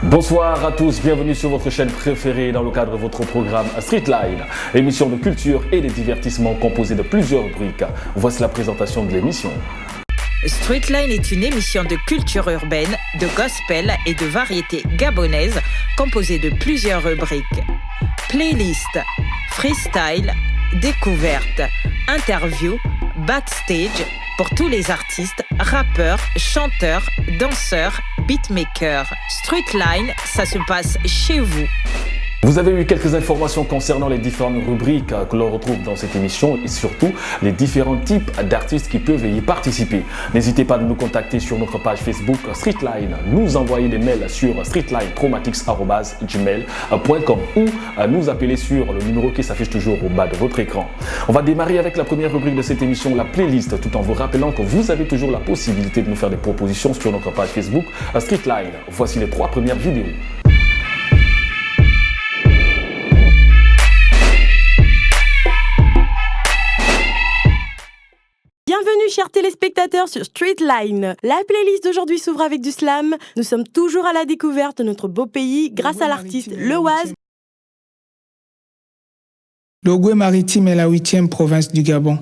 Bonsoir à tous, bienvenue sur votre chaîne préférée dans le cadre de votre programme Streetline, émission de culture et de divertissement composée de plusieurs rubriques. Voici la présentation de l'émission. Streetline est une émission de culture urbaine, de gospel et de variété gabonaise composée de plusieurs rubriques. Playlist, freestyle, découverte, interview, backstage pour tous les artistes, rappeurs, chanteurs, danseurs, beatmakers. Streetline, ça se passe chez vous. Vous avez eu quelques informations concernant les différentes rubriques que l'on retrouve dans cette émission et surtout les différents types d'artistes qui peuvent y participer. N'hésitez pas à nous contacter sur notre page Facebook Streetline, nous envoyer des mails sur streetlinetromatics@gmail.com ou nous appeler sur le numéro qui s'affiche toujours au bas de votre écran. On va démarrer avec la première rubrique de cette émission, la playlist, tout en vous rappelant que vous avez toujours la possibilité de nous faire des propositions sur notre page Facebook Streetline. Voici les 3 premières vidéos. Bienvenue chers téléspectateurs sur Streetline. La playlist d'aujourd'hui s'ouvre avec du slam. Nous sommes toujours à la découverte de notre beau pays grâce à l'artiste Lewaz. Logoué-Maritime est la 8e province du Gabon.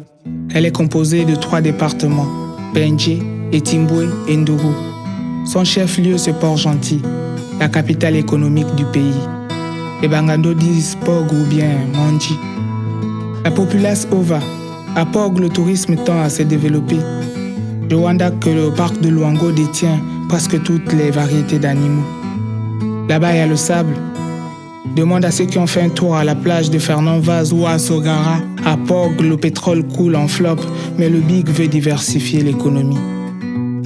Elle est composée de 3 départements, Bendjé, Etimboué et Ndougou. Son chef-lieu c'est Port-Gentil, la capitale économique du pays. Les Bangando disent Pog ou bien Mandji. La populace Ova. À Pog, le tourisme tend à se développer. Je wonder que le parc de Luango détient presque toutes les variétés d'animaux. Là-bas, il y a le sable. Demande à ceux qui ont fait un tour à la plage de Fernand Vaz ou à Sogara. À Pog, le pétrole coule en flop, mais le Big veut diversifier l'économie.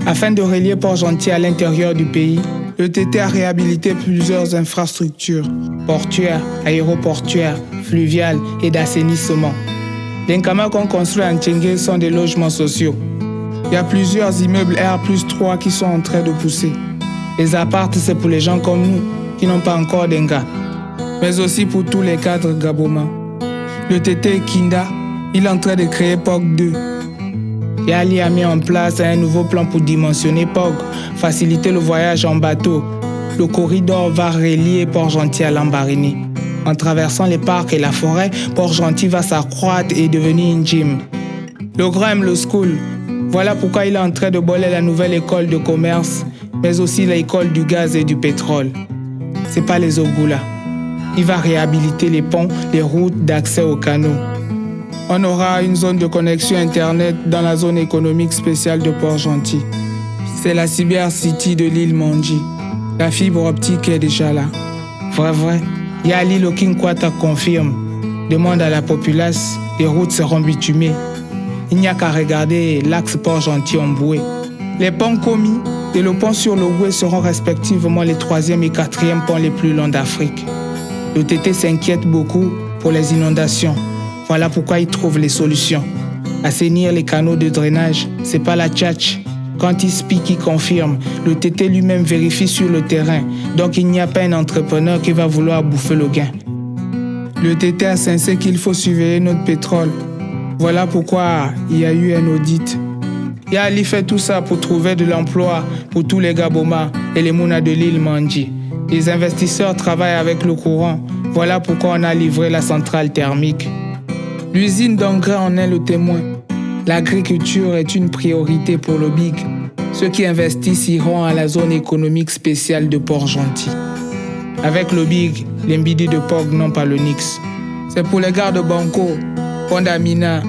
Afin de relier Port-Gentil à l'intérieur du pays, le TT a réhabilité plusieurs infrastructures, portuaires, aéroportuaires, fluviales et d'assainissement. Les Nkama qu'on construit à Ntchengue sont des logements sociaux. Il y a plusieurs immeubles R+3 qui sont en train de pousser. Les apparts, c'est pour les gens comme nous, qui n'ont pas encore d'enga, mais aussi pour tous les cadres gabomas. Le TT Kinda, il est en train de créer POG 2. Yali a mis en place un nouveau plan pour dimensionner POG, faciliter le voyage en bateau. Le corridor va relier Port-Gentil à Lambaréné. En traversant les parcs et la forêt, Port-Gentil va s'accroître et devenir une gym. Le grand aime le school. Voilà pourquoi il est en train de boler la nouvelle école de commerce, mais aussi l'école du gaz et du pétrole. C'est pas les Ogula. Il va réhabiliter les ponts, les routes d'accès aux canaux. On aura une zone de connexion Internet dans la zone économique spéciale de Port-Gentil. C'est la Cyber City de l'île Mandji. La fibre optique est déjà là. Vrai. Yali Lokinkwata confirme. Demande à la populace, les routes seront bitumées. Il n'y a qu'à regarder l'axe Port-Gentil-Omboué. Les ponts commis et le pont sur l'Ogoué seront respectivement les 3e et 4e ponts les plus longs d'Afrique. Le TT s'inquiète beaucoup pour les inondations. Voilà pourquoi il trouve les solutions. Assainir les canaux de drainage, c'est pas la tchatch. Quand il speak, il confirme. Le TT lui-même vérifie sur le terrain. Donc il n'y a pas un entrepreneur qui va vouloir bouffer le gain. Le TT a sensé qu'il faut surveiller notre pétrole. Voilà pourquoi il y a eu un audit. Yali fait tout ça pour trouver de l'emploi pour tous les Gabomas et les Mouna de l'île Mandji. Les investisseurs travaillent avec le courant. Voilà pourquoi on a livré la centrale thermique. L'usine d'engrais en est le témoin. L'agriculture est une priorité pour le Big. Ceux qui investissent iront à la zone économique spéciale de Port-Gentil. Avec le Big, les Mbidi de Pog n'ont pas le Nix. C'est pour les gars de Banco, Pondamina,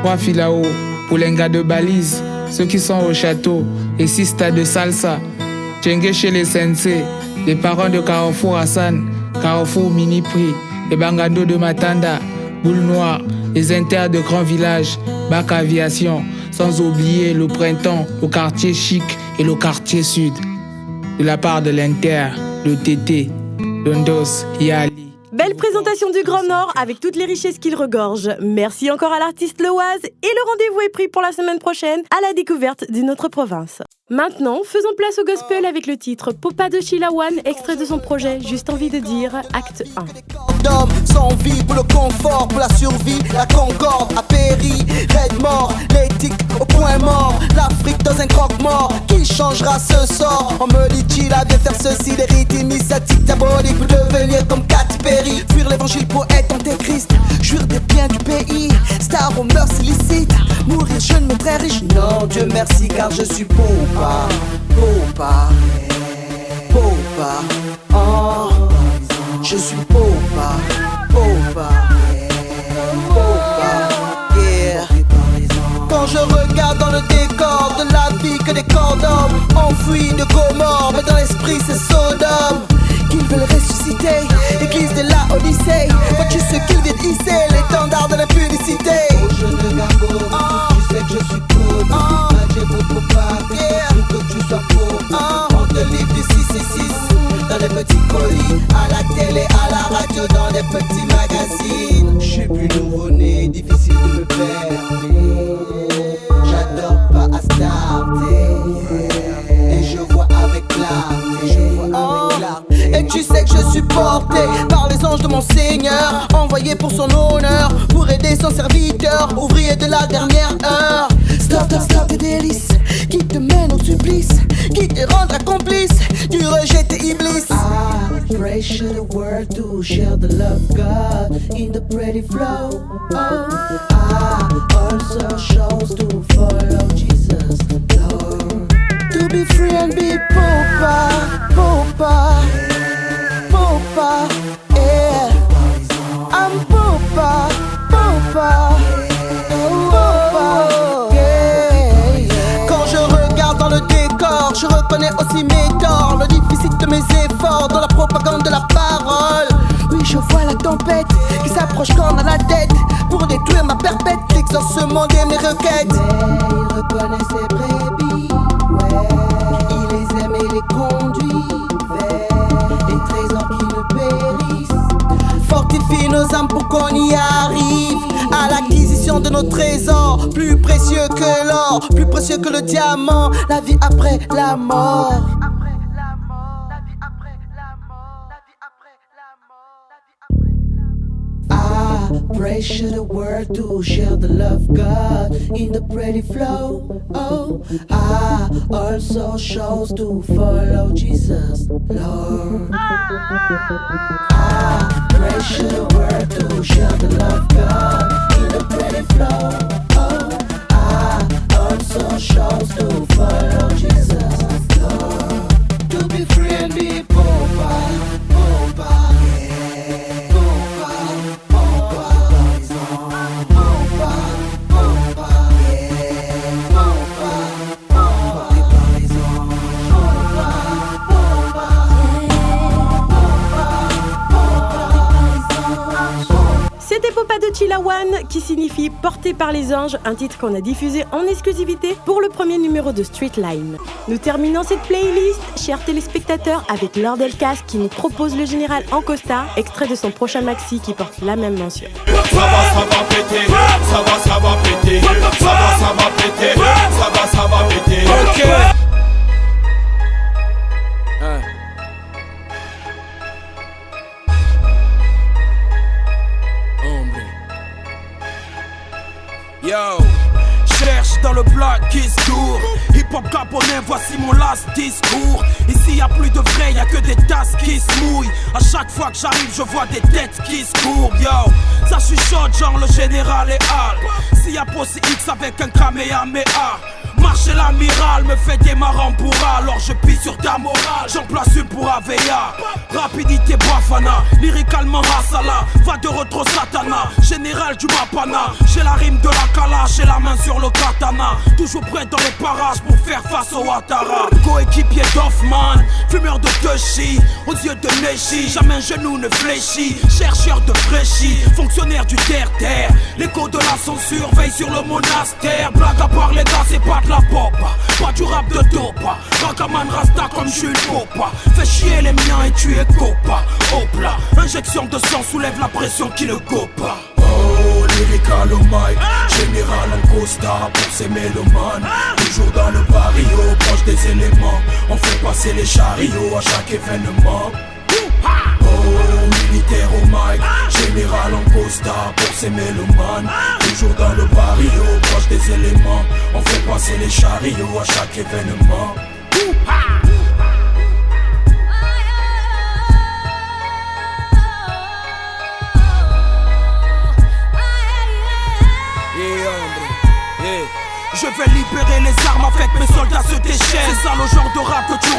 Wafilao, pour les gars de Balise, ceux qui sont au château, et 6 stades de salsa, Tchengue chez les Sensei, les parents de Carrefour Hassan, Carrefour Mini Prix, les Bangando de Matanda, Boule Noire, les Inter de Grand Village, Bac Aviation, sans oublier le Printemps, le quartier chic et le quartier sud. De la part de l'Inter, le TT, Londos, Yali. Belle présentation du Grand Nord avec toutes les richesses qu'il regorge. Merci encore à l'artiste Lewaz et le rendez-vous est pris pour la semaine prochaine à la découverte d'une autre province. Maintenant, faisons place au gospel avec le titre Popa de Chilawan, extrait de son projet Juste envie de dire, acte 1. D'homme sans vie pour le confort, pour la survie, la concorde a péri, raid mort, l'éthique au point mort, l'Afrique dans un croque-mort, qui changera ce sort? On me dit-il à bien faire ceci, les rites initiés évangile, poète, antéchrist. Jure des biens du pays, star aux mœurs illicites. Mourir jeune mais très riche, non Dieu merci car je suis pauvre. Pauvre, pauvre, oh. Je suis pauvre, pauvre, pauvre, yeah. Quand je regarde dans le décor de la vie que des corps d'hommes enfouis de Gomorre, mais dans l'esprit c'est Sodome qu'ils veulent ressusciter, l'église de la Odyssée. Vois-tu ce qu'ils viennent hisser, l'étendard de la publicité. Oh jeune gargo, tu sais que je suis cool. J'ai beaucoup parlé, pour que tu sois pauvre. On te livre du 666 dans des petits colis, à la télé, à la radio, dans des petits magazines. Je suis plus nouveau-né, difficile de me perdre. J'adore pas à starter, et je vois avec clarté. Et tu sais que je suis porté par les anges de mon Seigneur, envoyé pour son honneur, pour aider son serviteur, ouvrier de la dernière heure. Stop tes délices, qui te mène au supplice, qui te rendra complice du rejet tes iblis. I pray to the world to share the love of God in the pretty flow. I also chose to follow Jesus, Lord. To be free and be popa, popa, popa, yeah. I'm popa, popa, popa, yeah. Quand je regarde dans le décor, je reconnais aussi mes torts, le déficit de mes efforts dans la propagande de la parole. Oui, je vois la tempête qui s'approche comme à la tête pour détruire ma perpète, l'exaucement de mes requêtes. Mais il reconnaît ses brebis, ouais. Il les aime et les conduit vers des trésors qui ne périssent. Fortifie nos âmes pour qu'on y arrive à l'acquisition de nos trésors, plus précieux que l'or, plus précieux que le diamant. La vie après la mort. I pray to the world to share the love of God in the pretty flow. Oh, I also chose to follow Jesus, Lord. I pray to the world to share the love of God in the pretty flow. Oh, I also chose to follow Jesus, Lord. To be free and be poor, poor, yeah. C'était Popa de Chilawan, qui signifie porté par les anges, un titre qu'on a diffusé en exclusivité pour le premier numéro de Streetline. Nous terminons cette playlist, chers téléspectateurs, avec Lord Elkas qui nous propose le général en costard, extrait de son prochain maxi qui porte la même mention. Ça va péter, ça va péter, ça va péter, ça va péter. Ok. Yo, cherche dans le black qui se tourne. Hip-hop gabonais, voici mon last discours. Ici y'a plus de vrai, y'a que des tasses qui se mouillent. À chaque fois que j'arrive, je vois des têtes qui se courbent. Yo, ça chuchote genre le général et Al. S'il y a Possi X avec un Kamehameha, marcher l'amiral me fait des marrants pour alors je pisse sur ta morale. J'en place une pour Avea. Rapidité Bafana, lyricalement Hassala. Va de retro Satana, général du Mapana. J'ai la rime de la Kalash, j'ai la main sur le katana. Toujours prêt dans les parages pour faire face au Ouattara. Coéquipier d'Hoffman, fumeur de Gucci, aux yeux de Neji, jamais un genou ne fléchit. Chercheur de fraîchis, fonctionnaire du terre-terre. L'écho de la censure veille sur le monastère. Blague à part les gars, c'est pas de la pop, pas du rap de dopa. Ragaman Rasta comme Jules Popa. Fais chier les miens et tu es copa. Hop là, injection de sang soulève la pression qui le copa. Oh, lyrical au mic, général en costard pour ces mélomanes. Toujours dans le barrio, proche des éléments. On fait passer les chariots à chaque événement. Oh, militaire au mic, général en costard pour ces mélomanes. Toujours dans le barrio, proche des éléments. On fait passer les chariots à chaque événement.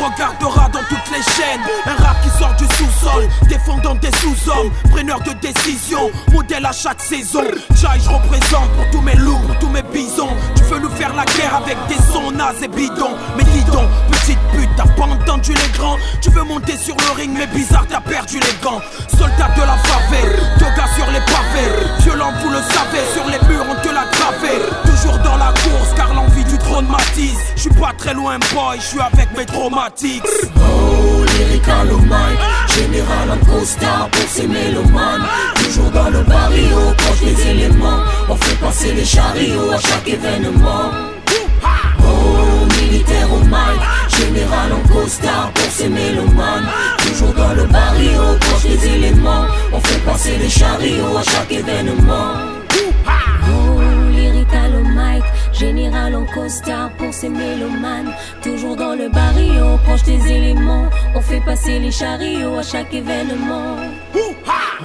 regardera dans toutes les chaînes. Un rap qui sort du sous-sol, défendant des sous-hommes, preneur de décision, modèle à chaque saison. Jai, je représente pour tous mes loups, pour tous mes bisons. Tu veux nous faire la guerre avec des sons nazes et bidons. Mais dis donc, petite pute, t'as pas entendu les grands. Tu veux monter sur le ring, mais bizarre, t'as perdu les gants. Soldat de la faveur, toga sur les pavés. Violent, vous le savez, sur les murs on te l'a gravé. Toujours dans la course, car l'envie du trône m'attise. Je suis pas très loin, boy, je suis avec mes traumatiques. Oh, lyrical au mic, général en costard pour ces mélomanes. Toujours dans le barrio, proche des éléments. On fait passer les chariots à chaque événement. Oh, militaire au mic, général en costard pour ces mélomanes. Toujours dans le barrio, proche des éléments. On fait passer les chariots à chaque événement. Oh, lyrical au mic, général en costard pour ces mélomanes. Toujours dans le barrio, proche des éléments. On fait passer les chariots à chaque événement.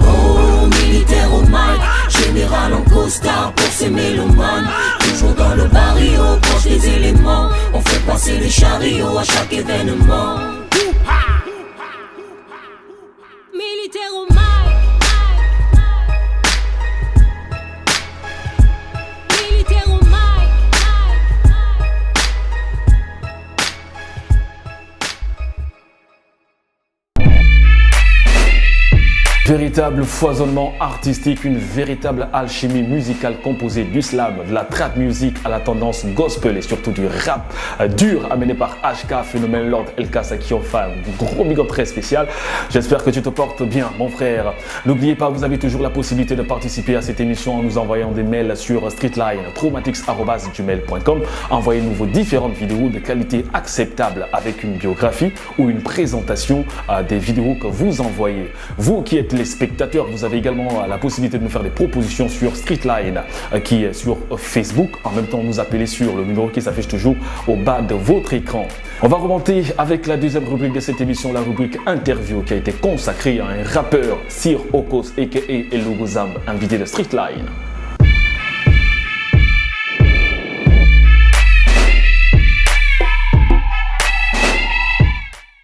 Oh, militaire au mic, général en costard pour ces mélomanes. Toujours dans le barrio, proche des éléments. On fait passer les chariots à chaque événement. Militaire au mic. Militaire au mic. Véritable foisonnement artistique, une véritable alchimie musicale composée du slam, de la trap music à la tendance gospel et surtout du rap dur amené par HK, Phénomène Lord LK, à qui on fait un gros big up très spécial. J'espère que tu te portes bien, mon frère. N'oubliez pas, vous avez toujours la possibilité de participer à cette émission en nous envoyant des mails sur streetline.chromatics@gmail.com. Envoyez-nous vos différentes vidéos de qualité acceptable avec une biographie ou une présentation des vidéos que vous envoyez. Vous qui êtes les spectateurs, vous avez également la possibilité de nous faire des propositions sur Streetline qui est sur Facebook. En même temps, nous appeler sur le numéro qui s'affiche toujours au bas de votre écran. On va remonter avec la deuxième rubrique de cette émission, la rubrique interview qui a été consacrée à un rappeur, Sir Okos aka Eluguzam, invité de Streetline.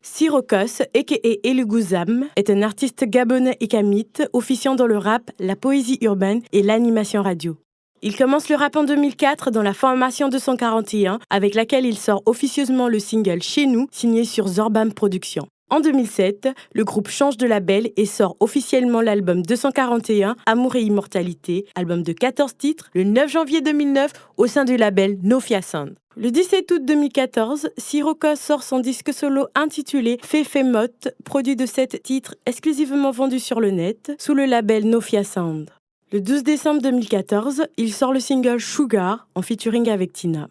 Sir Okos, aka Eluguzam, est un artiste gabonais et kamite, officiant dans le rap, la poésie urbaine et l'animation radio. Il commence le rap en 2004 dans la formation 241, avec laquelle il sort officieusement le single Chez nous, signé sur Zorbam Productions. En 2007, le groupe change de label et sort officiellement l'album 241, Amour et Immortalité, album de 14 titres, le 9 janvier 2009 au sein du label Nofia Sound. Le 17 août 2014, Sir Okos sort son disque solo intitulé Fefemot, produit de 7 titres exclusivement vendus sur le net, sous le label Nofia Sound. Le 12 décembre 2014, il sort le single Sugar, en featuring avec Tina.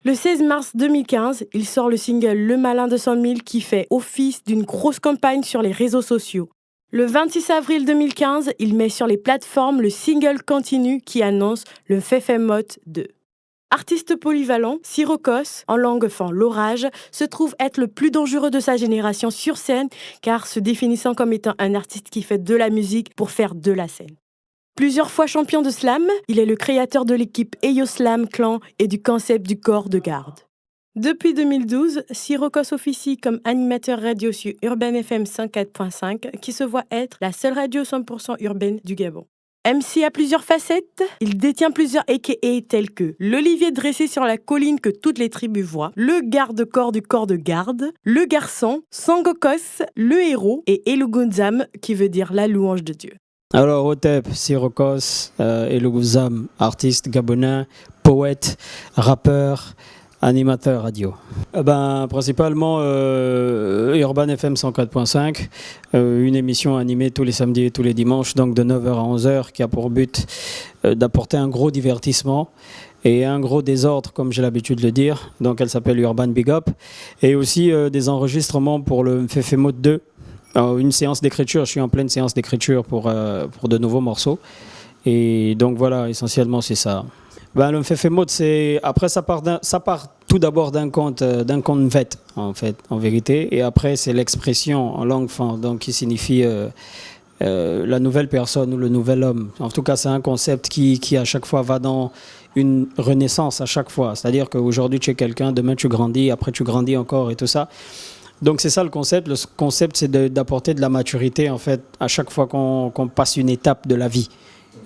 Le 16 mars 2015, il sort le single Le Malin 200 000 qui fait office d'une grosse campagne sur les réseaux sociaux. Le 26 avril 2015, il met sur les plateformes le single Continue qui annonce le Fefemot 2. Artiste polyvalent, Sir Okos, en langue fan l'orage, se trouve être le plus dangereux de sa génération sur scène car se définissant comme étant un artiste qui fait de la musique pour faire de la scène. Plusieurs fois champion de slam, il est le créateur de l'équipe Eyo Slam Clan et du concept du corps de garde. Depuis 2012, Sir Okos officie comme animateur radio sur Urban FM 104.5 qui se voit être la seule radio 100% urbaine du Gabon. MC a plusieurs facettes, il détient plusieurs aka tels que l'olivier dressé sur la colline que toutes les tribus voient, le garde-corps du corps de garde, le garçon, Sangokos, le héros et Eluguzam qui veut dire la louange de Dieu. Alors Otep, Sir Okos, Eluguzam, artiste gabonais, poète, rappeur, animateur radio. Principalement Urban FM 104.5, une émission animée tous les samedis et tous les dimanches, donc de 9h à 11h, qui a pour but d'apporter un gros divertissement et un gros désordre, comme j'ai l'habitude de le dire. Donc elle s'appelle Urban Big Up. Et aussi des enregistrements pour le Fefemot 2. Une séance d'écriture, je suis en pleine séance d'écriture pour de nouveaux morceaux. Et donc voilà, essentiellement c'est ça. Le Fefemot, après ça part tout d'abord d'un conte vet, en vérité. Et après c'est l'expression en langue fan, donc qui signifie la nouvelle personne ou le nouvel homme. En tout cas, c'est un concept qui à chaque fois va dans une renaissance à chaque fois. C'est-à-dire qu'aujourd'hui tu es quelqu'un, demain tu grandis, après tu grandis encore et tout ça. Donc c'est ça le concept. Le concept, c'est d'apporter de la maturité en fait à chaque fois qu'on passe une étape de la vie.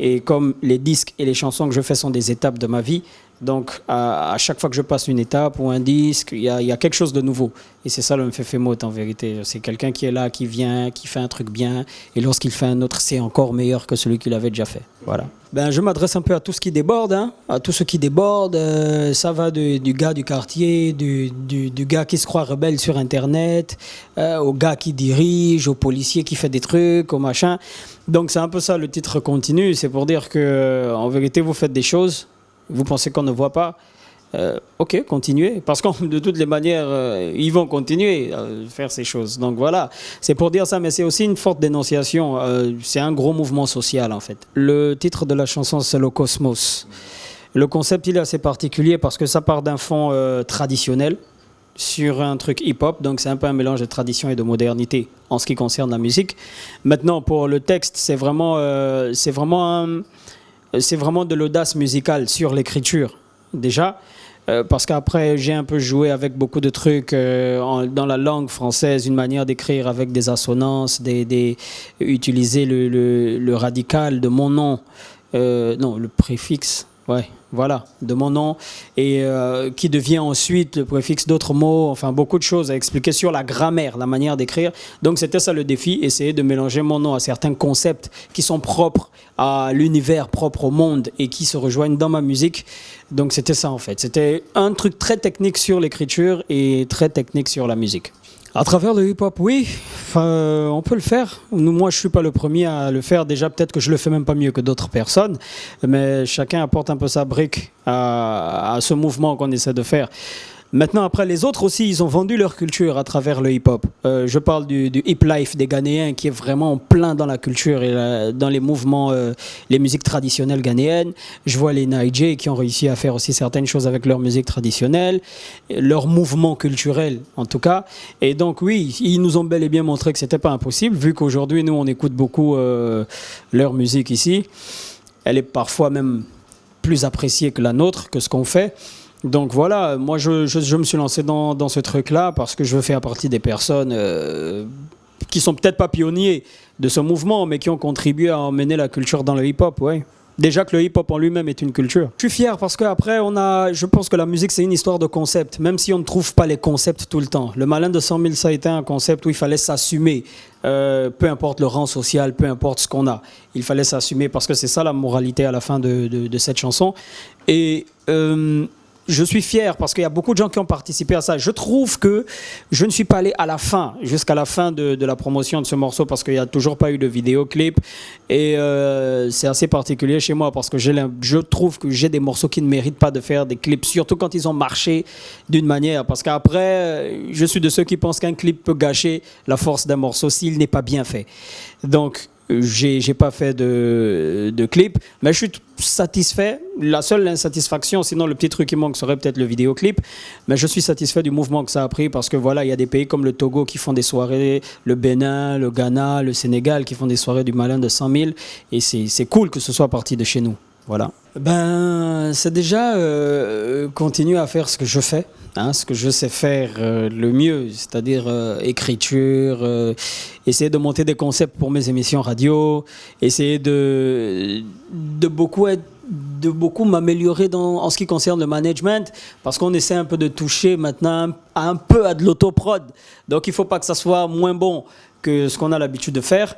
Et comme les disques et les chansons que je fais sont des étapes de ma vie, donc à chaque fois que je passe une étape ou un disque, il y a quelque chose de nouveau. Et c'est ça le Mfefemot en vérité. C'est quelqu'un qui est là, qui vient, qui fait un truc bien. Et lorsqu'il fait un autre, c'est encore meilleur que celui qu'il avait déjà fait. Voilà. Ben, je m'adresse un peu à tout ce qui déborde, hein, à tout ce qui déborde. Ça va du gars du quartier, du gars qui se croit rebelle sur Internet, au gars qui dirige, au policier qui fait des trucs, au machin. Donc c'est un peu ça le titre continu. C'est pour dire que en vérité, vous faites des choses. Vous pensez qu'on ne voit pas ? Ok, continuez. Parce que de toutes les manières, ils vont continuer à faire ces choses. Donc voilà, c'est pour dire ça, mais c'est aussi une forte dénonciation. C'est un gros mouvement social, en fait. Le titre de la chanson, c'est Le Cosmos. Le concept, il est assez particulier parce que ça part d'un fond traditionnel sur un truc hip-hop. Donc c'est un peu un mélange de tradition et de modernité en ce qui concerne la musique. Maintenant, pour le texte, c'est vraiment de l'audace musicale sur l'écriture, déjà, parce qu'après, j'ai un peu joué avec beaucoup de trucs dans la langue française, une manière d'écrire avec des assonances, utiliser le radical de mon nom, non, le préfixe, ouais, voilà, de mon nom, et qui devient ensuite le préfixe d'autres mots, enfin beaucoup de choses à expliquer sur la grammaire, la manière d'écrire. Donc c'était ça le défi, essayer de mélanger mon nom à certains concepts qui sont propres à l'univers, propres au monde et qui se rejoignent dans ma musique. Donc c'était ça en fait, c'était un truc très technique sur l'écriture et très technique sur la musique. À travers le hip-hop, oui, on peut le faire. Moi, je ne suis pas le premier à le faire. Déjà, peut-être que je le fais même pas mieux que d'autres personnes. Mais chacun apporte un peu sa brique à ce mouvement qu'on essaie de faire. Maintenant, après, les autres aussi, ils ont vendu leur culture à travers le hip-hop. Je parle du hip life des Ghanéens qui est vraiment plein dans la culture et dans les mouvements, les musiques traditionnelles ghanéennes. Je vois les Naïdjé qui ont réussi à faire aussi certaines choses avec leur musique traditionnelle, leur mouvement culturel en tout cas. Et donc oui, ils nous ont bel et bien montré que c'était pas impossible, vu qu'aujourd'hui, nous, on écoute beaucoup leur musique ici. Elle est parfois même plus appréciée que la nôtre, que ce qu'on fait. Donc voilà, moi je me suis lancé dans ce truc-là parce que je fais partie des personnes qui sont peut-être pas pionniers de ce mouvement, mais qui ont contribué à emmener la culture dans le hip-hop, ouais. Déjà que le hip-hop en lui-même est une culture. Je suis fier parce qu'après, je pense que la musique, c'est une histoire de concept, même si on ne trouve pas les concepts tout le temps. Le Malin de 100 000, ça a été un concept où il fallait s'assumer, peu importe le rang social, peu importe ce qu'on a. Il fallait s'assumer parce que c'est ça la moralité à la fin de cette chanson. Et je suis fier parce qu'il y a beaucoup de gens qui ont participé à ça. Je trouve que je ne suis pas allé à la fin, jusqu'à la fin de la promotion de ce morceau parce qu'il n'y a toujours pas eu de vidéoclip. Et c'est assez particulier chez moi parce que je trouve que j'ai des morceaux qui ne méritent pas de faire des clips, surtout quand ils ont marché d'une manière. Parce qu'après, je suis de ceux qui pensent qu'un clip peut gâcher la force d'un morceau s'il n'est pas bien fait. Donc, j'ai pas fait de clip, mais je suis satisfait. La seule insatisfaction, sinon le petit truc qui manque serait peut-être le vidéoclip, mais je suis satisfait du mouvement que ça a pris parce que voilà, il y a des pays comme le Togo qui font des soirées, le Bénin, le Ghana, le Sénégal qui font des soirées du Malin de 100 000 et c'est cool que ce soit parti de chez nous. Voilà. Ben, c'est déjà continuer à faire ce que je fais, hein, ce que je sais faire le mieux, c'est-à-dire écriture, essayer de monter des concepts pour mes émissions radio, essayer de beaucoup m'améliorer en ce qui concerne le management, parce qu'on essaie un peu de toucher maintenant un peu à de l'autoprod. Donc il ne faut pas que ça soit moins bon que ce qu'on a l'habitude de faire.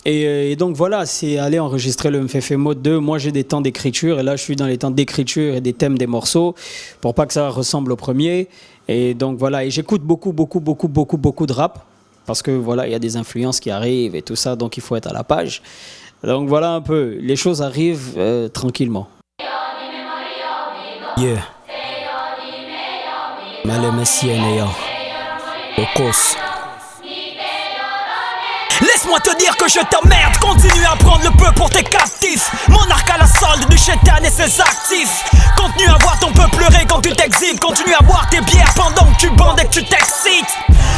Et donc voilà, c'est aller enregistrer le Mfefemot 2. Moi j'ai des temps d'écriture et là je suis dans les temps d'écriture et des thèmes des morceaux pour pas que ça ressemble au premier. Et donc voilà, et j'écoute beaucoup de rap parce que voilà, il y a des influences qui arrivent et tout ça, donc il faut être à la page. Donc voilà un peu, les choses arrivent tranquillement. Yeah. Male Messiene, Okos. Laisse-moi te dire que je t'emmerde, continue à prendre le peu pour tes captifs. Monarque à la solde du chétan et ses actifs. Continue à voir ton peuple pleurer quand tu t'excites. Continue à boire tes bières pendant que tu bandes et que tu t'excites.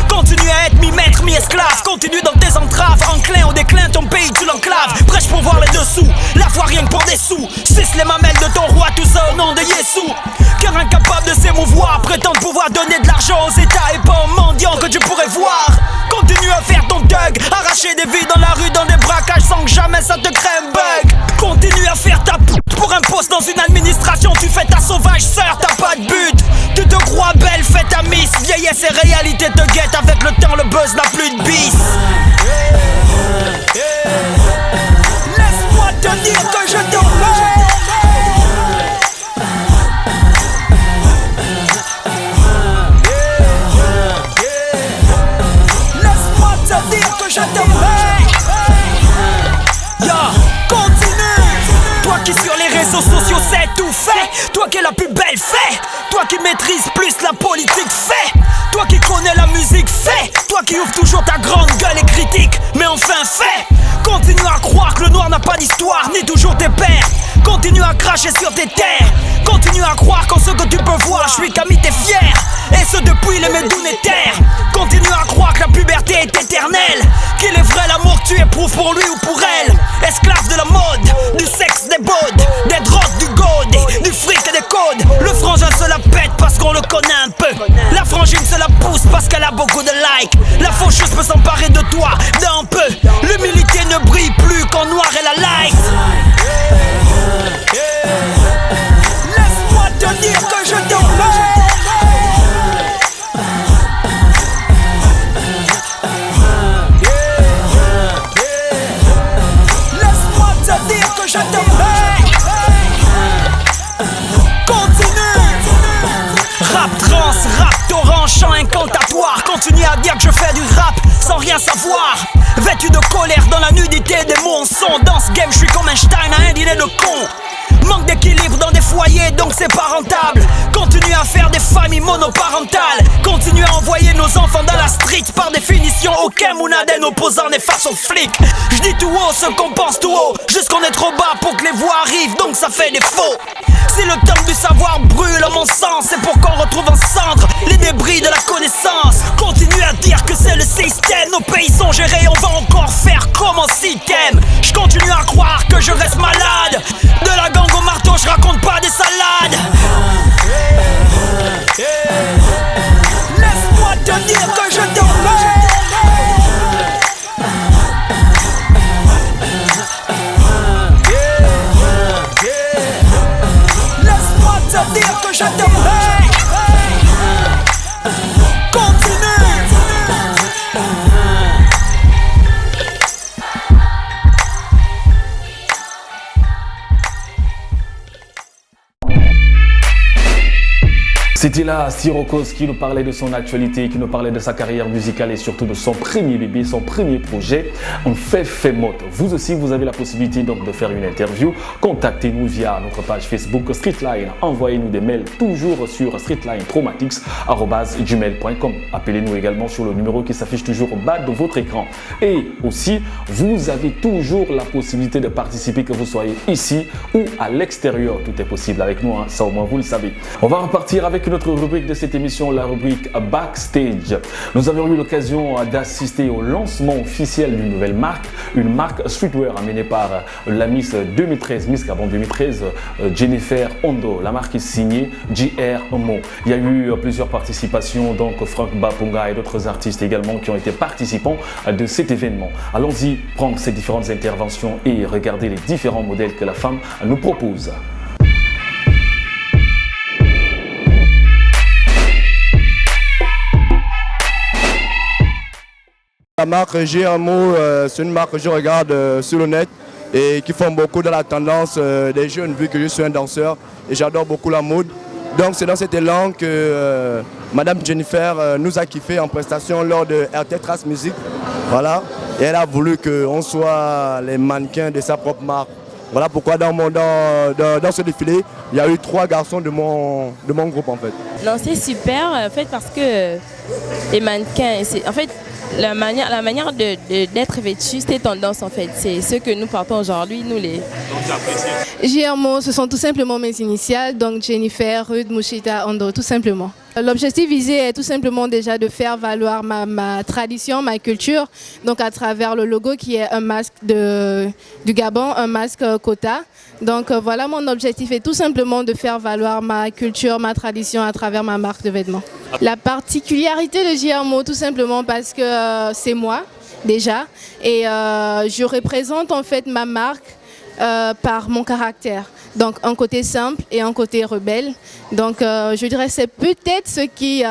Continue à être mi-maître, mi-esclave. Continue dans tes entraves, enclin au déclin, ton pays tu l'enclaves. Prêche pour voir les dessous, la foi rien que pour des sous. Suce les mamelles de ton roi, tout ça au nom de Yessou. Cœur incapable de s'émouvoir, prétendre pouvoir donner de l'argent aux états et pas aux mendiants que tu pourrais voir. des vies dans la rue, dans des braquages sans que jamais ça te crée un bug. Continue à faire ta p*** pour un poste dans une administration. Tu fais ta sauvage sœur, t'as pas de but. Tu te crois belle, fais ta miss. Vieillesse et réalité te guettent. Avec le temps, le buzz n'a plus de bis. Laisse-moi te dire que je te Laisse-moi te dire que je te continue. Toi qui sur les réseaux sociaux sais tout fait. Toi qui es la plus belle fait. Toi qui maîtrise plus la politique fait. Toi qui connais la musique fait. Toi qui ouvre toujours ta grande gueule et critique. Mais enfin fait. Continue à croire que le noir n'a pas d'histoire ni toujours tes pères. Continue à cracher sur tes terres. Continue à croire qu'en ce que tu peux voir je suis qu'ami t'es fier. Et ce depuis les Médounes et terres. Continue à croire que la puberté est éternelle. Qu'il est vrai l'amour que tu éprouves pour lui ou pour elle. Esclave de la mode, du sexe, des bodes, des drogues, du gold, du fric et des codes. Le frangin se la pète parce qu'on le connaît un peu. La frangine se la pousse parce qu'elle a beaucoup de likes. La faucheuse peut s'emparer de toi d'un peu. L'humilité ne brille plus qu'en noir et la light. Laisse-moi te dire que je te Laisse-moi te dire que je te continue. Rap trans, rap torrent, chant incantatoire. Continue à dire que je fais du rap sans rien savoir. Vêtu de colère dans la nudité des mots en son. Dans ce game je suis comme Einstein à un dîner de con. Manque d'équilibre dans des foyers donc c'est pas rentable. Continue à faire des familles monoparentales. Continue à envoyer nos enfants dans la street. Par définition aucun Mounaden opposant n'est face aux flics. Je dis tout haut ce qu'on pense tout haut. Jusqu'on est trop bas pour que les voix arrivent. Donc ça fait défaut. Si le temps du savoir brûle en mon sang, c'est pour qu'on retrouve en cendres les débris de la connaissance. Continue à dire que c'est le système. Nos pays sont gérés, on va encore faire comme en système. Je continue à croire que je reste malade. De la gang au marteau, je raconte pas des salades. Laisse-moi te dire que je te Laisse-moi te dire que je te continue. C'était là Sirocos qui nous parlait de son actualité, qui nous parlait de sa carrière musicale et surtout de son premier bébé, son premier projet, On fait mode. Vous aussi, vous avez la possibilité donc de faire une interview. Contactez-nous via notre page Facebook Streetline. Envoyez-nous des mails toujours sur streetlinetraumatics@gmail.com. Appelez-nous également sur le numéro qui s'affiche toujours au bas de votre écran. Et aussi, vous avez toujours la possibilité de participer, que vous soyez ici ou à l'extérieur. Tout est possible avec nous, hein. Ça au moins vous le savez. On va repartir avec notre rubrique de cette émission, la rubrique Backstage. Nous avons eu l'occasion d'assister au lancement officiel d'une nouvelle marque, une marque streetwear amenée par la Miss 2013, Miss Gabon 2013, Jennifer Ondo. La marque est signée JR Mo. Il y a eu plusieurs participations, donc Frank Bapunga et d'autres artistes également qui ont été participants de cet événement. Allons-y prendre ces différentes interventions et regarder les différents modèles que la femme nous propose. La marque JR Mo, c'est une marque que je regarde sur le net et qui font beaucoup dans la tendance des jeunes, vu que je suis un danseur et j'adore beaucoup la mode. Donc c'est dans cet élan que Madame Jennifer nous a kiffé en prestation lors de RT Trace Music. Voilà. Et elle a voulu qu'on soit les mannequins de sa propre marque. Voilà pourquoi dans ce défilé, il y a eu 3 garçons de mon groupe en fait. Non, c'est super en fait parce que les mannequins, en fait, la manière d'être vêtu, c'est tendance en fait. C'est ce que nous portons aujourd'hui, nous les... JR Mo, ce sont tout simplement mes initiales, donc Jennifer, Ruth, Mouchita, Ondo, tout simplement. L'objectif visé est tout simplement déjà de faire valoir ma tradition, ma culture, donc à travers le logo qui est un masque du Gabon, un masque Kota. Donc voilà, mon objectif est tout simplement de faire valoir ma culture, ma tradition à travers ma marque de vêtements. La particularité de JR Mo, tout simplement parce que c'est moi. déjà. Et je représente en fait ma marque par mon caractère. Donc un côté simple et un côté rebelle. Donc je dirais que c'est peut-être ce qui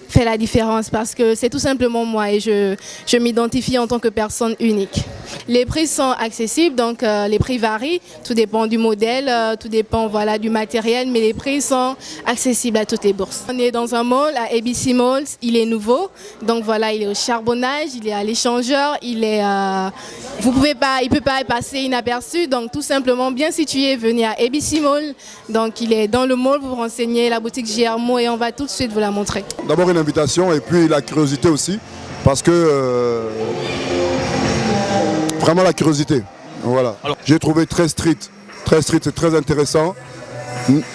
fait la différence parce que c'est tout simplement moi et je m'identifie en tant que personne unique. Les prix sont accessibles, donc les prix varient, tout dépend du modèle, tout dépend voilà, du matériel, mais les prix sont accessibles à toutes les bourses. On est dans un mall, à ABC Malls, il est nouveau, donc voilà, il est au charbonnage, il est à l'échangeur, il ne peut pas passer inaperçu, donc tout simplement bien situé, venez à ABC Mall, donc il est dans le mall, vous vous renseignez, la boutique JRMO et on va tout de suite vous la montrer. D'abord une invitation et puis la curiosité aussi, parce que vraiment la curiosité, voilà. J'ai trouvé très strict, c'est très intéressant.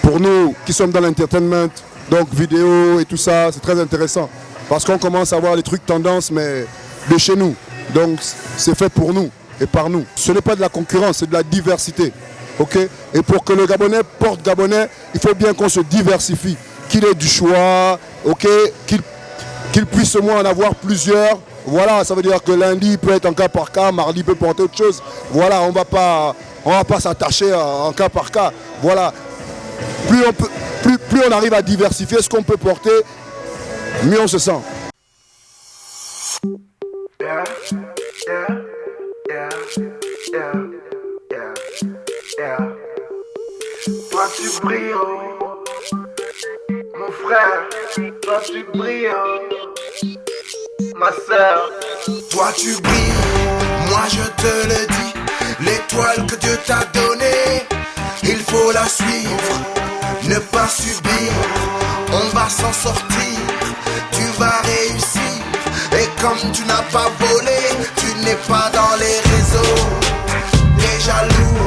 Pour nous qui sommes dans l'entertainment, donc vidéo et tout ça, c'est très intéressant. Parce qu'on commence à voir les trucs tendances, mais de chez nous. Donc c'est fait pour nous et par nous. Ce n'est pas de la concurrence, c'est de la diversité. Okay? Et pour que le Gabonais porte Gabonais, il faut bien qu'on se diversifie. Qu'il ait du choix, okay? Qu'il puisse au moins en avoir plusieurs. Voilà, ça veut dire que lundi peut être en cas par cas, mardi peut porter autre chose. Voilà, on va pas s'attacher en cas par cas. Voilà, plus on arrive à diversifier ce qu'on peut porter, mieux on se sent. Toi tu brilles, mon frère, toi tu brilles. Ma sœur, toi tu brilles, moi je te le dis. L'étoile que Dieu t'a donnée, il faut la suivre, ne pas subir. On va s'en sortir, tu vas réussir. Et comme tu n'as pas volé, tu n'es pas dans les réseaux. Les jaloux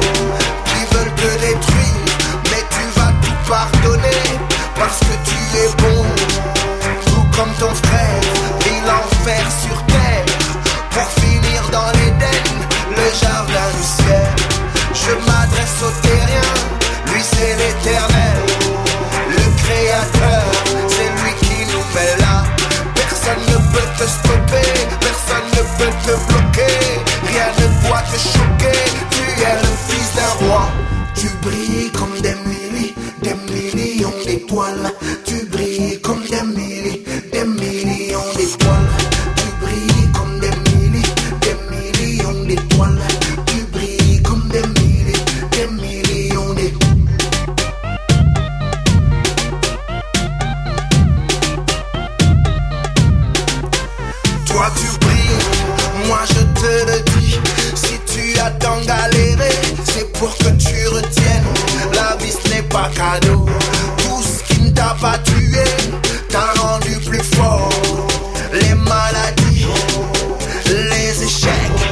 qui veulent te détruire, mais tu vas tout pardonner parce que tu es bon, tout comme ton frère. L'enfer sur terre, pour finir dans l'Éden, le jardin du ciel. Je m'adresse au terrien, lui c'est l'Éternel, le Créateur, c'est lui qui nous met là. Personne ne peut te stopper, personne ne peut te bloquer, rien ne doit te choquer, tu es le fils d'un roi. Tu brilles comme des millions d'étoiles, tu brilles comme des millions d'étoiles. Tu brilles comme des millions d'étoiles. Tu brilles comme des millions d'étoiles. Toi tu brilles, moi je te le dis. Si tu as tant galéré, c'est pour que tu retiennes. La vie ce n'est pas cadeau. Tout ce qui ne t'a pas tué t'a rendu plus fort. Les maladies, les échecs,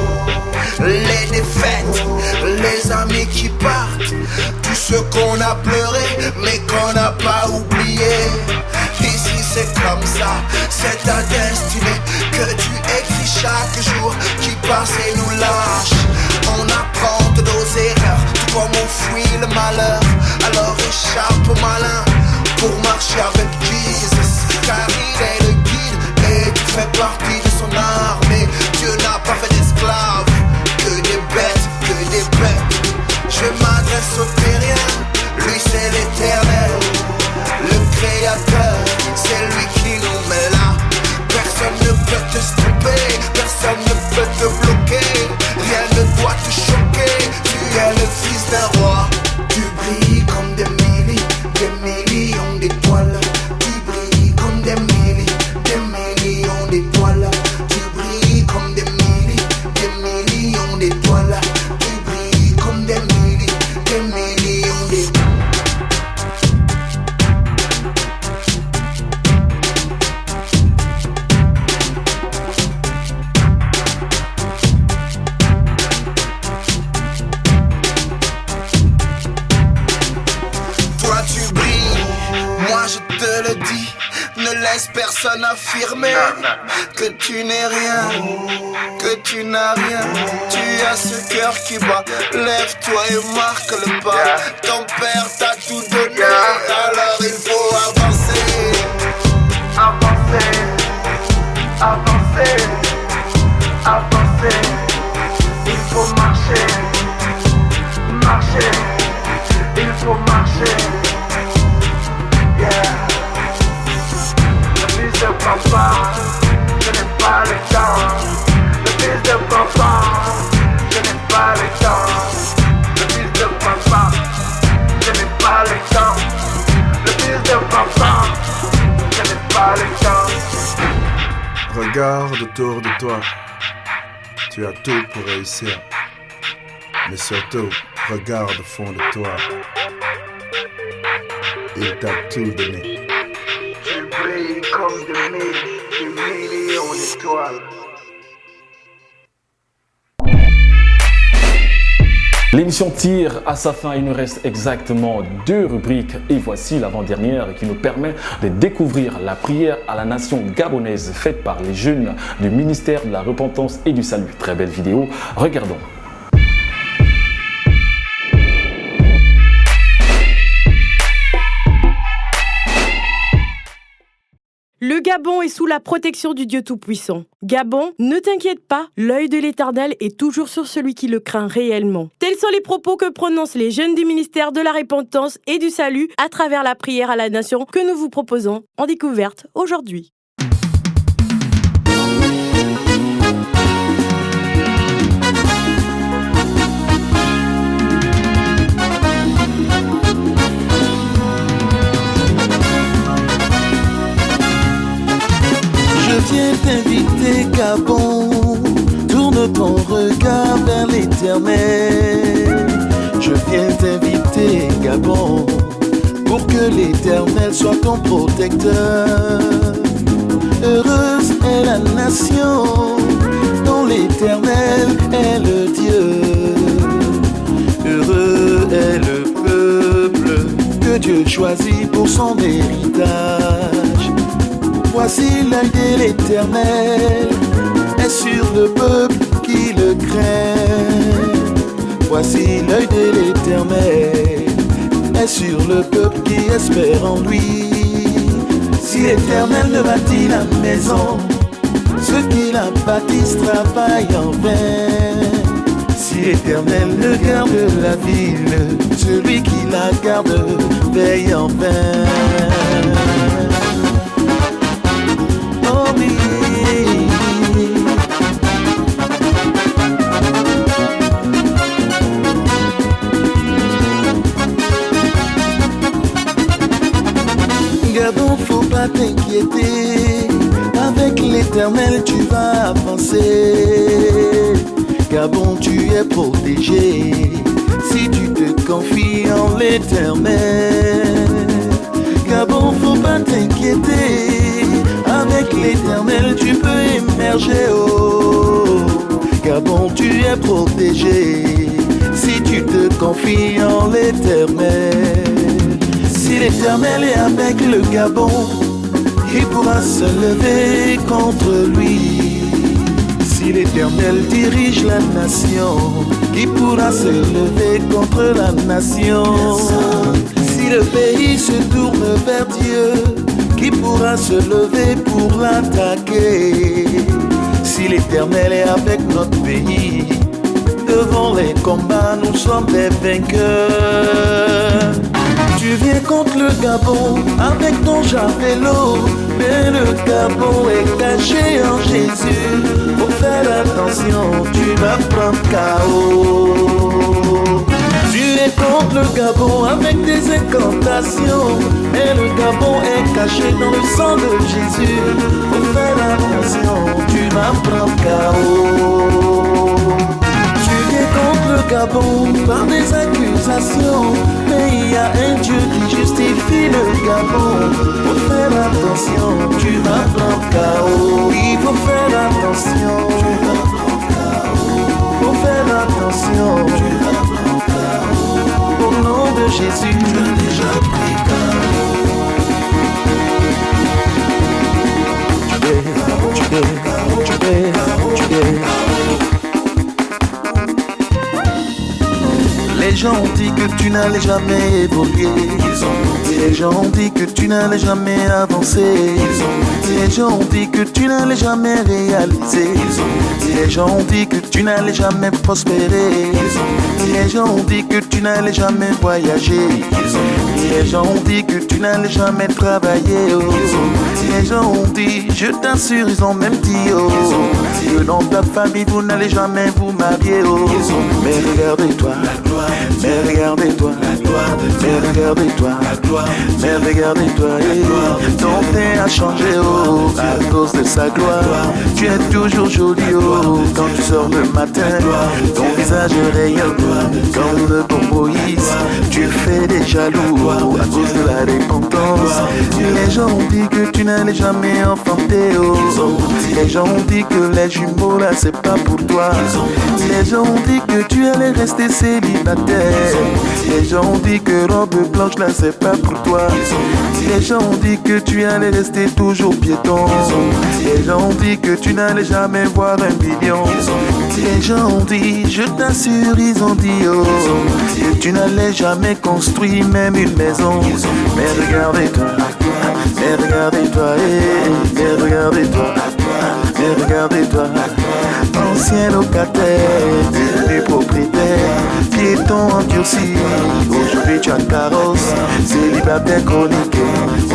les défaites, les amis qui partent, tout ce qu'on a pleuré mais qu'on n'a pas oublié. Ici c'est comme ça, c'est ta destinée que tu écris chaque jour qui passe et nous lâche. On apprend de nos erreurs, tout comme on fuit le malheur. Alors échappe au malin pour marcher avec Jesus, car il est le guide et tu fais partie de son armée. Dieu n'a pas fait d'esclaves, que des bêtes. Je m'adresse au terrien, lui c'est l'Éternel, le Créateur, c'est lui qui nous met là. Personne ne peut te stopper, personne ne peut te bloquer, rien ne doit te choquer, tu es le fils d'un roi. Tu brilles comme des millions d'étoiles. Tu brilles comme des millions d'étoiles. Tu brilles comme des millions d'étoiles. Tu brilles comme des millions d'étoiles. Laisse personne affirmer que tu n'es rien, que tu n'as rien. Tu as ce cœur qui bat, lève-toi et marque le pas. Ton père t'a tout donné, alors il faut avancer. Avancer, avancer. avancer, il faut marcher, marcher, il faut marcher. Yeah. Le fils de papa, je n'ai pas le temps. Le fils de papa, je n'ai pas le temps. Le fils de papa, je n'ai pas le temps. Le fils de papa, je n'ai pas le temps. Regarde autour de toi, tu as tout pour réussir. Mais surtout, regarde au fond de toi, il t'a tout donné. Tu brilles comme des millions d'étoiles. L'émission tire à sa fin, il nous reste exactement 2 rubriques et voici l'avant-dernière qui nous permet de découvrir la prière à la nation gabonaise faite par les jeunes du ministère de la Repentance et du Salut. Très belle vidéo, regardons. Le Gabon est sous la protection du Dieu Tout-Puissant. Gabon, ne t'inquiète pas, l'œil de l'Éternel est toujours sur celui qui le craint réellement. Tels sont les propos que prononcent les jeunes du ministère de la Repentance et du Salut à travers la prière à la nation que nous vous proposons en découverte aujourd'hui. Je viens t'inviter, Gabon, tourne ton regard vers l'Éternel. Je viens t'inviter, Gabon, pour que l'Éternel soit ton protecteur. Heureuse est la nation dont l'Éternel est le Dieu. Heureux est le peuple que Dieu choisit pour son héritage. Voici l'œil de l'Éternel est sur le peuple qui le craint. Voici l'œil de l'Éternel est sur le peuple qui espère en lui. Si l'Éternel ne bâtit la maison, ceux qui la bâtissent travaillent en vain. Si l'Éternel ne garde la ville, celui qui la garde veille en vain. Gabon, faut pas t'inquiéter, avec l'Éternel tu vas avancer. Gabon, tu es protégé, si tu te confies en l'Éternel. Gabon, faut pas t'inquiéter, avec l'Éternel tu peux émerger. Oh, Gabon, tu es protégé, si tu te confies en l'Éternel. Si l'Éternel est avec le Gabon, qui pourra se lever contre lui? Si l'Éternel dirige la nation, qui pourra se lever contre la nation? Si le pays se tourne vers Dieu, qui pourra se lever pour l'attaquer? Si l'Éternel est avec notre pays, devant les combats nous sommes des vainqueurs. Tu viens contre le Gabon avec ton javelot, mais le Gabon est caché en Jésus. Faut faire attention, tu vas prendre KO. Tu es contre le Gabon avec des incantations, mais le Gabon est caché dans le sang de Jésus. Faut faire attention, tu vas prendre KO. Contre le Gabon par des accusations, mais il y a un Dieu qui justifie le Gabon. Faut faire attention, tu vas prendre KO. Il faut faire attention, tu vas prendre KO. Faut faire attention, tu vas prendre KO. Au nom de Jésus, tu as déjà pris Les gens ont dit que tu n'allais jamais évoluer. Les gens ont dit que tu n'allais jamais avancer. Les gens ont dit que tu n'allais jamais réaliser. Les gens ont dit que tu n'allais jamais prospérer. Les gens ont dit que tu n'allais jamais voyager. Les gens ont dit que tu n'allais jamais travailler. Les gens ont dit, je t'assure, ils ont même dit que dans ta famille vous n'allez jamais vous marier. Mais regardez-toi, mais regardez-toi, mais regardez-toi, mais regardez-toi, ton teint a changé à cause de sa gloire. Tu es toujours jolie quand tu sors le matin, ton visage rayonne comme le bon Moïse. Tu fais des jaloux à cause de la repentance. Les gens ont dit que tu n'allais jamais enfanter. Les gens ont dit que les jumeaux là c'est pas pour toi. Les gens ont dit que tu allais rester célibataire. Les gens ont dit que robe blanche là c'est pas pour toi. Les gens ont dit que tu allais rester toujours piéton. Les gens ont dit que tu n'allais jamais voir un million. Les gens ont dit, je t'assure, ils ont dit que tu n'allais jamais construire même une maison. Mais regardez-toi, mais regardez-toi, mais regardez-toi, mais regardez-toi. Ancien locataire, devenu propriétaire, piéton endurci. Aujourd'hui tu as carrosse, célibataire chronique.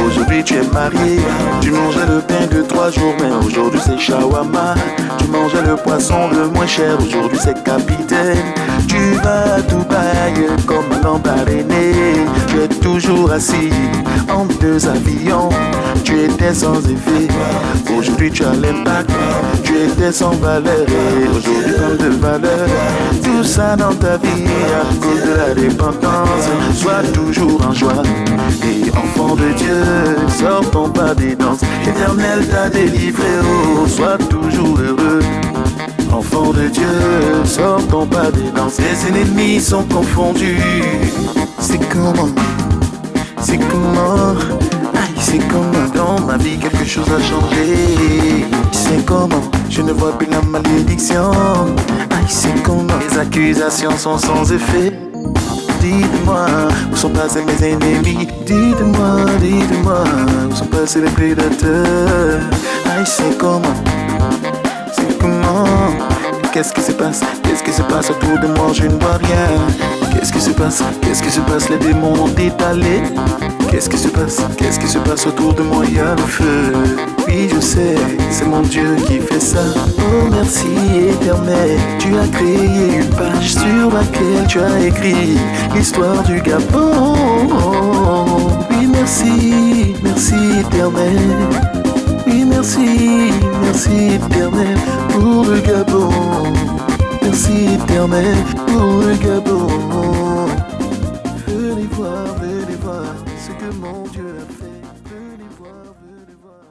Aujourd'hui tu es marié, tu mangeais le pain de 3 jours, mais aujourd'hui c'est shawarma. Tu mangeais le poisson le moins cher, aujourd'hui c'est capitaine. Tu vas à Dubaï comme un embarrainé. Tu es toujours assis entre 2 avions. Tu étais sans effet, aujourd'hui tu as l'impact. Tu étais sans valeur et aujourd'hui comme de valeur. Tout ça dans ta vie à cause de la dépendance. Sois toujours en joie et enfant de Dieu, sortons pas des danses. L'Éternel t'a délivré, sois toujours heureux. Enfant de Dieu, sortons pas des danses. Les ennemis sont confondus. C'est comment, c'est comment, c'est comment dans ma vie quelque chose a changé. C'est comment, je ne vois plus la malédiction. C'est comment, les accusations sont sans effet. Dites-moi, où sont passés mes ennemis? Dites-moi, dites-moi, où sont passés les prédateurs? C'est comment, c'est comment? Qu'est-ce qui se passe? Qu'est-ce qui se passe autour de moi? Je ne vois rien. Qu'est-ce qui se passe? Qu'est-ce qui se passe? Les démons ont étalé. Qu'est-ce qui se passe? Qu'est-ce qui se passe autour de moi? Il y a le feu. Oui, je sais, c'est mon Dieu qui fait ça. Oh, merci éternel. Tu as créé une page sur laquelle tu as écrit l'histoire du Gabon. Oui, merci, merci éternel. Oui, merci, merci éternel pour le Gabon. Merci éternel pour le Gabon. Venez voir ce que mon Dieu a fait. Venez voir, venez voir.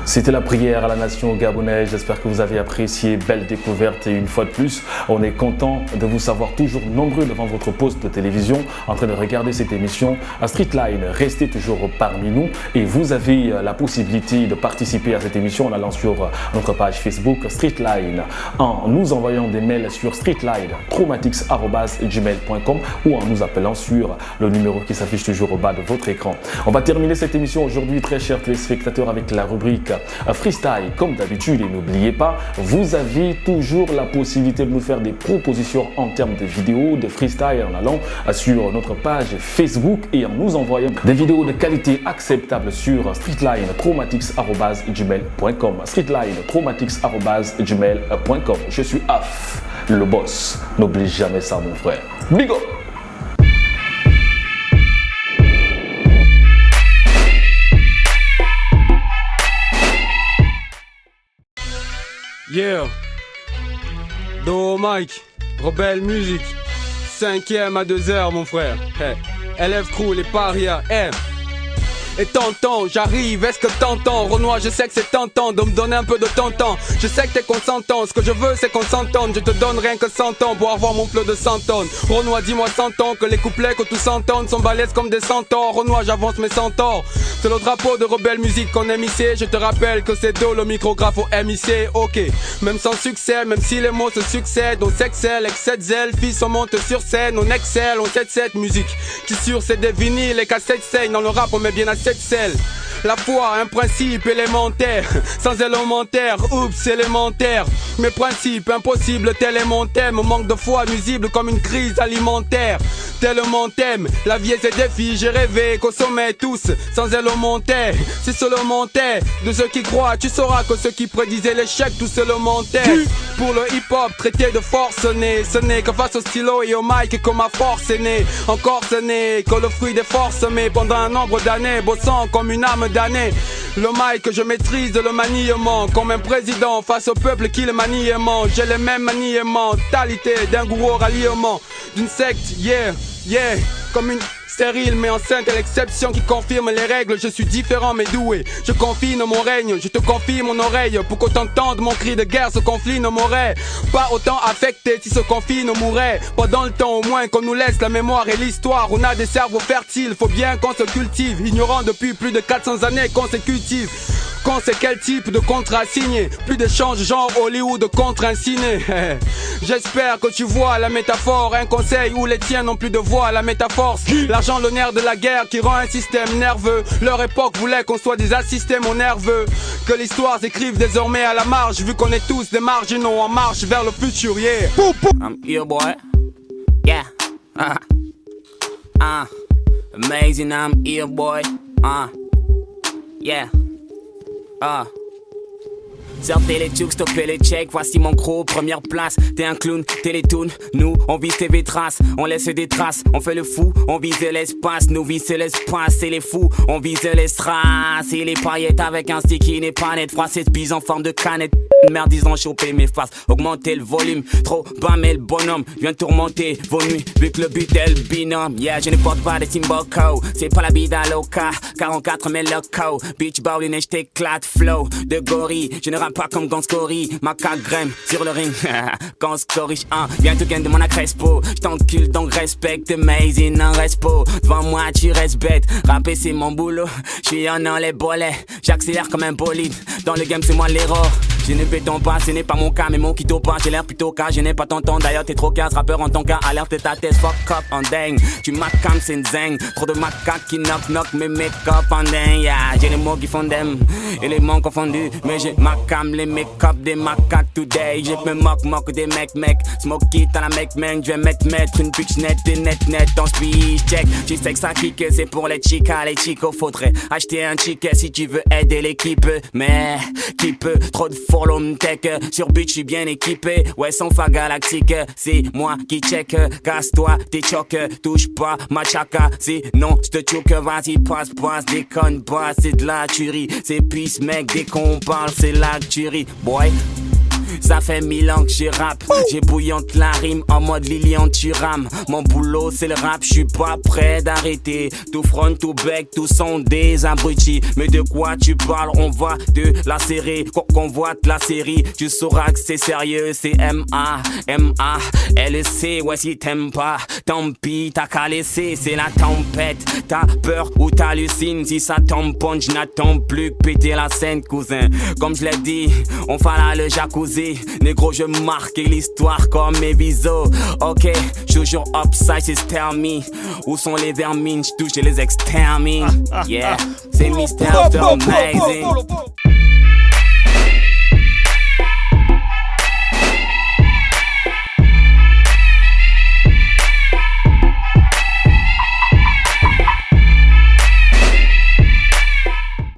C'était la prière à la nation gabonaise. J'espère que vous avez apprécié. Belle découverte et une fois de plus, on est content de vous savoir toujours nombreux devant votre poste de télévision en train de regarder cette émission à Streetline. Restez toujours parmi nous et vous avez la possibilité de participer à cette émission en allant sur notre page Facebook Streetline, en nous envoyant des mails sur streetline@traumatics@gmail.com ou en nous appelant sur le numéro qui s'affiche toujours au bas de votre écran. On va terminer cette émission aujourd'hui, très chers téléspectateurs, avec la rubrique freestyle comme d'habitude. Et n'oubliez pas, vous avez toujours la possibilité de nous faire des propositions en termes de vidéos, de freestyle en allant sur notre page Facebook et en nous envoyant des vidéos de qualité acceptable sur streetline@traumatics@gmail.com. streetline@traumatics@gmail.com. Je suis Af, le boss. N'oublie jamais ça, mon frère. Big up! Yeah, Do Mike, Rebelle Music, 5e à 2h mon frère. Hey. LF Crew, les parias, hey. Et tonton, j'arrive, est-ce que t'entends? Renoir, je sais que c'est tentant de me donner un peu de ton temps. Je sais que t'es consentant, ce que je veux c'est qu'on s'entende. Je te donne rien que 100 ans pour avoir mon flot de 100 tonnes. Renoir, dis-moi 100 ans que les couplets que tous s'entendent sont balèzes comme des centaures. Renoir, j'avance mes centaures. C'est le drapeau de Rebelle Musique qu'on aime ici. Je te rappelle que c'est Do, le micrographe au MIC. Ok, même sans succès, même si les mots se succèdent, on s'excelle, excès de zèle, fils on monte sur scène, on excelle, on tête cette musique qui sur c'est des vinyles, les cassettes saignent, dans le rap on met bien assez de sel. La foi, un principe élémentaire, sans élémentaire, oups, élémentaire. Mes principes, impossibles, tel est mon thème. Manque de foi, nuisible comme une crise alimentaire. Tel mon thème, la vie et ses défis. J'ai rêvé qu'au sommet tous, sans elle on montait. Si seulement montait, de ceux qui croient, tu sauras que ceux qui prédisaient l'échec, tout se le montaient. Pour le hip-hop, traité de force née. Ce n'est que face au stylo et au mic que ma force est née. Encore ce n'est que le fruit des forces, mais pendant un nombre d'années, bossant comme une âme d'année. Le mic, je maîtrise le maniement, comme un président face au peuple qui le maniement. J'ai les mêmes maniements, mentalité d'un gourou au ralliement, d'une secte, yeah, comme une stérile mais enceinte, à l'exception qui confirme les règles. Je suis différent mais doué, je confine mon règne, je te confie mon oreille pour qu'on t'entende mon cri de guerre. Ce conflit ne m'aurait pas autant affecté si ce conflit ne mourait pas dans le temps, au moins qu'on nous laisse la mémoire et l'histoire. On a des cerveaux fertiles, faut bien qu'on se cultive, ignorant depuis plus de 400 années consécutives qu'on sait quel type de contrat signé. Plus d'échanges genre Hollywood contre un ciné. J'espère que tu vois la métaphore, un conseil où les tiens n'ont plus de voix. La métaphore, l'argent le nerf de la guerre qui rend un système nerveux. Leur époque voulait qu'on soit des assistés mon nerveux, que l'histoire s'écrive désormais à la marge, vu qu'on est tous des marginaux en marche vers le futur, yeah. I'm here boy, yeah. Amazing, I'm here boy, yeah. Sortez les jukes, stoppez les checks, voici mon crew, première place. T'es un clown, t'es les toons, nous on vise tes traces, on laisse des traces, on fait le fou, on vise l'espace, nous vise l'espace, et les fous, on vise les strass. Et les paillettes avec un stick qui n'est pas net, froissé de bise en forme de canette. Merde, ils ont chopé mes faces, augmenter le volume, trop bas mais le bonhomme vient tourmenter vos nuits, vu que le but est le binôme. Yeah, je ne porte pas de Timboko, c'est pas la bida loca, 44 mais loco, bitch bowling et j't'éclate flow de gorille, je ne rappe pas comme Ganscory, ma grème sur le ring, Ganscory, viens tout gain de mon Crespo, j't'encule donc respecte, amazing en respo, devant moi tu restes bête, rapper c'est mon boulot, j'suis en les bolets, j'accélère comme un bolide, dans le game c'est moi l'héros. Je ne béton pas, ce n'est pas mon cas, mais mon kito pas, j'ai l'air plutôt cas, je n'ai pas ton temps, d'ailleurs t'es trop casse, rappeur en ton cas, alerte et ta tête, fuck up en dingue, tu m'accam c'est une zingue, trop de macaques qui knock mes make-up en dingue, yeah, j'ai les mots qui font dem, et les mots confondus, mais j'ai m'accam les make-up des macaques today, je me moque des mecs, smoke it à la mec, je vais mettre une bitch net et net en speed check, tu sais que ça kick, c'est pour les chicas, les chicos, faudrait acheter un chick si tu veux aider l'équipe, mais qui peut, trop de follow me tech, sur but j'suis bien équipé, ouais sans fa galactique, c'est moi qui check, casse-toi tes chocs, touche pas ma chaka, sinon j'te choque, vas-y passe, déconne pas, c'est de la tuerie, c'est pisse mec, dès qu'on parle c'est la tuerie, boy. Ça fait 1000 ans que j'ai rap, j'ai bouillante la rime en mode Lilian tu rames. Mon boulot c'est le rap, je suis pas prêt d'arrêter. Tout front, tout bec, tous sont des abrutis. Mais de quoi tu parles, on va de la série. Qu'on voit de la série, tu sauras que c'est sérieux. C'est M-A-M-A-L-C, ouais si t'aimes pas, tant pis t'as qu'à laisser. C'est la tempête, t'as peur ou t'hallucines. Si ça tombe punch, je n'attends plus que péter la scène cousin. Comme je l'ai dit, on fera le jacuzzi. Négro je marque l'histoire comme mes biseaux. Ok, toujours upside c'est tell me. Où sont les vermines, j'touche et les extermine. Yeah, c'est Mr. Amazing.